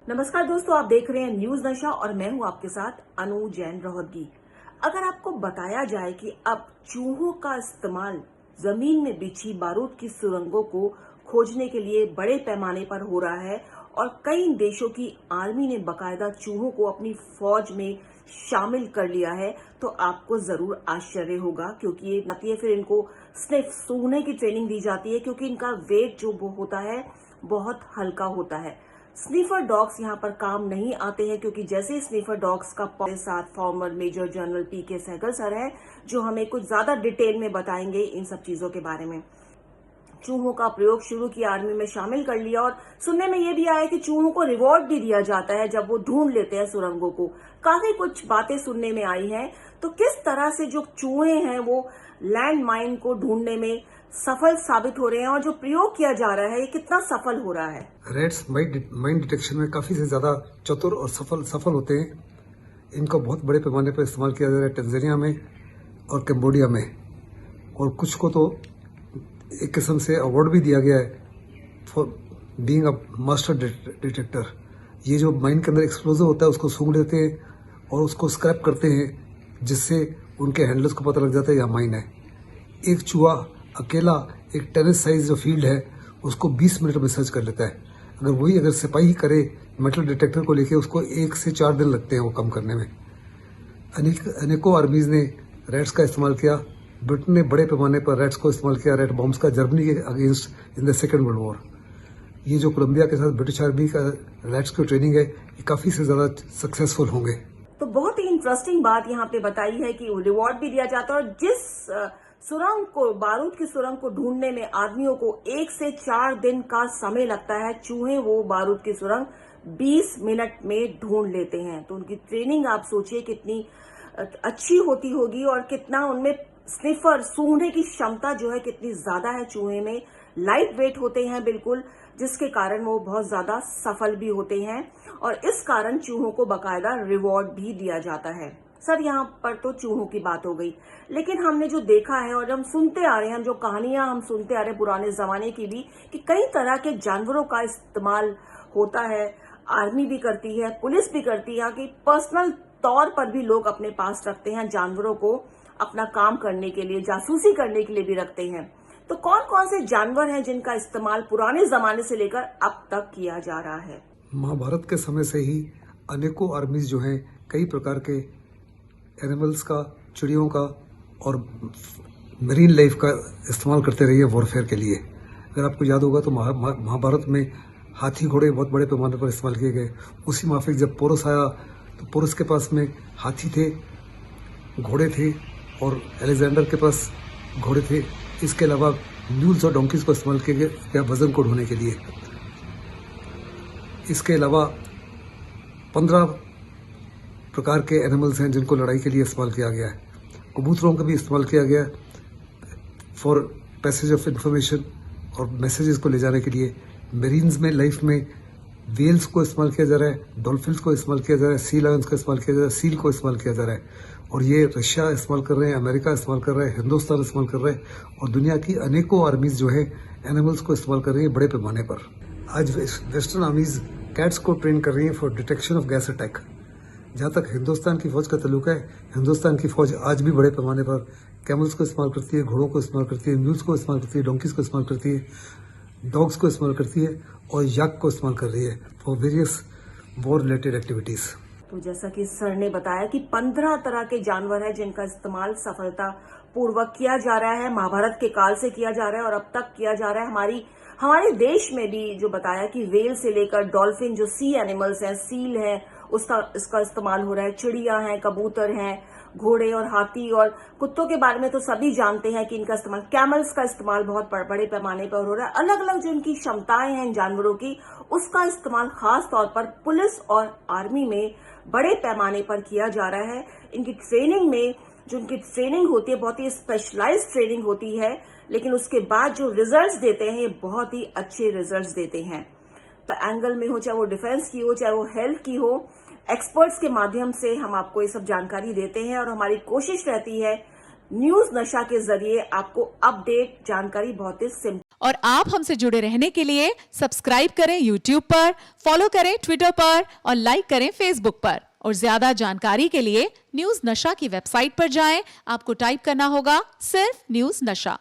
नमस्कार दोस्तों, आप देख रहे हैं न्यूज नशा और मैं हूं आपके साथ अनु जैन रोहतगी। अगर आपको बताया जाए कि अब चूहों का इस्तेमाल जमीन में बिछी बारूद की सुरंगों को खोजने के लिए बड़े पैमाने पर हो रहा है और कई देशों की आर्मी ने बकायदा चूहों को अपनी फौज में शामिल कर लिया है, तो आपको जरूर आश्चर्य होगा, क्योंकि ये आती है फिर इनको स्निफ सूंघने की ट्रेनिंग दी जाती है, क्योंकि इनका वेट जो वो होता है बहुत हल्का होता है। स्नीफर डॉग्स यहाँ पर काम नहीं आते हैं, क्योंकि जैसे स्नीफर डॉग्स का साथ फॉर्मर मेजर जनरल पीके सहगल सर है, जो हमें कुछ ज्यादा डिटेल में बताएंगे इन सब चीजों के बारे में। चूहों का प्रयोग शुरू किया, आर्मी में शामिल कर लिया और सुनने में ये भी आया कि चूहों को रिवॉर्ड भी दिया जाता है जब वो ढूंढ लेते हैं सुरंगों को। काफी कुछ बातें सुनने में आई हैं। तो किस तरह से जो चूहे हैं वो लैंड माइन को ढूंढने में सफल साबित हो रहे हैं और जो प्रयोग किया जा रहा है ये कितना सफल हो रहा है। रेड्स माइन डिटेक्शन में काफी से ज्यादा चतुर और सफल होते हैं। इनका बहुत बड़े पैमाने पर इस्तेमाल किया जा रहा है टंजानिया में और कंबोडिया में, और कुछ को तो एक किस्म से अवार्ड भी दिया गया है for being a master detector. ये जो माइन के अंदर एक्सप्लोजिव होता है उसको सूंघ लेते हैं और उसको स्क्रैप करते हैं, जिससे उनके हैंडलर्स को पता लग जाता है यहाँ माइन है। एक चूहा अकेला एक टेनिस साइज जो फील्ड है उसको 20 मिनट में सर्च कर लेता है। अगर सिपाही करे मेटल डिटेक्टर को लेके, उसको 1 से 4 दिन लगते हैं वो कम करने में। अनेकों आर्मीज ने रैट्स का इस्तेमाल किया। ब्रिटेन ने बड़े पैमाने पर रैट्स को इस्तेमाल किया, रैट बॉम्ब्स का, जर्मनी के against in the second world war. ये जो कोलंबिया के साथ ब्रिटिश आर्मी का रैट्स की ट्रेनिंग है, ये काफी से ज्यादा सक्सेसफुल होंगे। तो बहुत ही इंटरेस्टिंग बात यहाँ पे बताई है कि रिवॉर्ड भी दिया जाता है और जिस सुरंग को, बारूद की सुरंग को ढूंढने में आदमियों को 1 से 4 दिन का समय लगता है, चूहे वो बारूद की सुरंग 20 मिनट में ढूंढ लेते हैं। तो उनकी ट्रेनिंग आप सोचिए कितनी अच्छी होती होगी और कितना उनमें स्निफर सूंघने की क्षमता जो है कितनी ज्यादा है चूहे में। लाइट वेट होते हैं बिल्कुल, जिसके कारण वो बहुत ज्यादा सफल भी होते हैं और इस कारण चूहों को बकायदा रिवॉर्ड भी दिया जाता है। सर, यहाँ पर तो चूहों की बात हो गई, लेकिन हमने जो देखा है और हम सुनते आ रहे हैं, जो कहानियां हम सुनते आ रहे हैं पुराने जमाने की भी, कि कई तरह के जानवरों का इस्तेमाल होता है। आर्मी भी करती है, पुलिस भी करती है, कि पर्सनल तौर पर भी लोग अपने पास रखते हैं जानवरों को, अपना काम करने के लिए, जासूसी करने के लिए भी रखते हैं। तो कौन कौन से जानवर हैं जिनका इस्तेमाल पुराने जमाने से लेकर अब तक किया जा रहा है? महाभारत के समय से ही अनेकों आर्मीज जो हैं कई प्रकार के एनिमल्स का, चिड़ियों का और मरीन लाइफ का इस्तेमाल करते रही है वॉरफेयर के लिए। अगर आपको याद होगा तो महाभारत में हाथी घोड़े बहुत बड़े पैमाने पर इस्तेमाल किए गए। उसी माफिक जब पोरस आया तो पोरस के पास में हाथी थे, घोड़े थे, और अलेक्जेंडर के पास घोड़े थे। इसके अलावा म्यूल्स और डोंकीज को इस्तेमाल किया गया वजन को ढोने के लिए। इसके अलावा 15 प्रकार के एनिमल्स हैं जिनको लड़ाई के लिए इस्तेमाल किया गया है। कबूतरों का भी इस्तेमाल किया गया फॉर पैसेज ऑफ इंफॉर्मेशन और मैसेजेस को ले जाने के लिए। मेरीन्स में, लाइफ में वेल्स को इस्तेमाल किया जा रहा है, डॉल्फिन्स को इस्तेमाल किया जा रहा है, सी लायंस को इस्तेमाल किया जा रहा है, सील को इस्तेमाल किया जा रहा है। और ये रशिया इस्तेमाल कर रहे हैं, अमेरिका इस्तेमाल कर रहा है, हिंदुस्तान इस्तेमाल कर रहा है, और दुनिया की अनेकों आर्मीज जो है एनिमल्स को इस्तेमाल कर रही है बड़े पैमाने पर। आज वेस्टर्न आर्मीज कैट्स को ट्रेन कर रही है for detection of gas attack. जहाँ तक हिंदुस्तान की फौज का ताल्लुक है, हिंदुस्तान की फौज आज भी बड़े पैमाने पर कैमल्स को इस्तेमाल करती है, घोड़ों को इस्तेमाल करती है, म्यूल्स को इस्तेमाल करती है, डोंकीज को इस्तेमाल करती है, डॉग्स को इस्तेमाल करती है और याक को इस्तेमाल कर रही है for various war related activities. तो जैसा कि सर ने बताया कि 15 तरह के जानवर हैं जिनका इस्तेमाल सफलता पूर्वक किया जा रहा है, महाभारत के काल से किया जा रहा है और अब तक किया जा रहा है। हमारे देश में भी जो बताया कि वेल से लेकर डॉल्फिन, जो सी एनिमल्स हैं, सील है, इसका इस्तेमाल हो रहा है। चिड़िया हैं, कबूतर हैं, घोड़े और हाथी और कुत्तों के बारे में तो सभी जानते हैं कि इनका इस्तेमाल, कैमल्स का इस्तेमाल बहुत बड़े पैमाने पर हो रहा है। अलग अलग जो इनकी क्षमताएं हैं इन जानवरों की, उसका इस्तेमाल खास तौर पर पुलिस और आर्मी में बड़े पैमाने पर किया जा रहा है। इनकी ट्रेनिंग में, जो इनकी ट्रेनिंग होती है, बहुत ही स्पेशलाइज्ड ट्रेनिंग होती है, लेकिन उसके बाद जो रिजल्ट्स देते हैं ये बहुत ही अच्छे रिजल्ट्स देते हैं। तो एंगल में हो, चाहे वो डिफेंस की हो, चाहे वो हेल्थ की हो, एक्सपर्ट्स के माध्यम से हम आपको ये सब जानकारी देते हैं और हमारी कोशिश रहती है न्यूज नशा के जरिए आपको अपडेट जानकारी बहुत ही सिंपल और आप हमसे जुड़े रहने के लिए सब्सक्राइब करें YouTube पर, फॉलो करें ट्विटर पर और लाइक करें Facebook पर। और ज्यादा जानकारी के लिए न्यूज नशा की वेबसाइट पर जाएं। आपको टाइप करना होगा सिर्फ न्यूज नशा।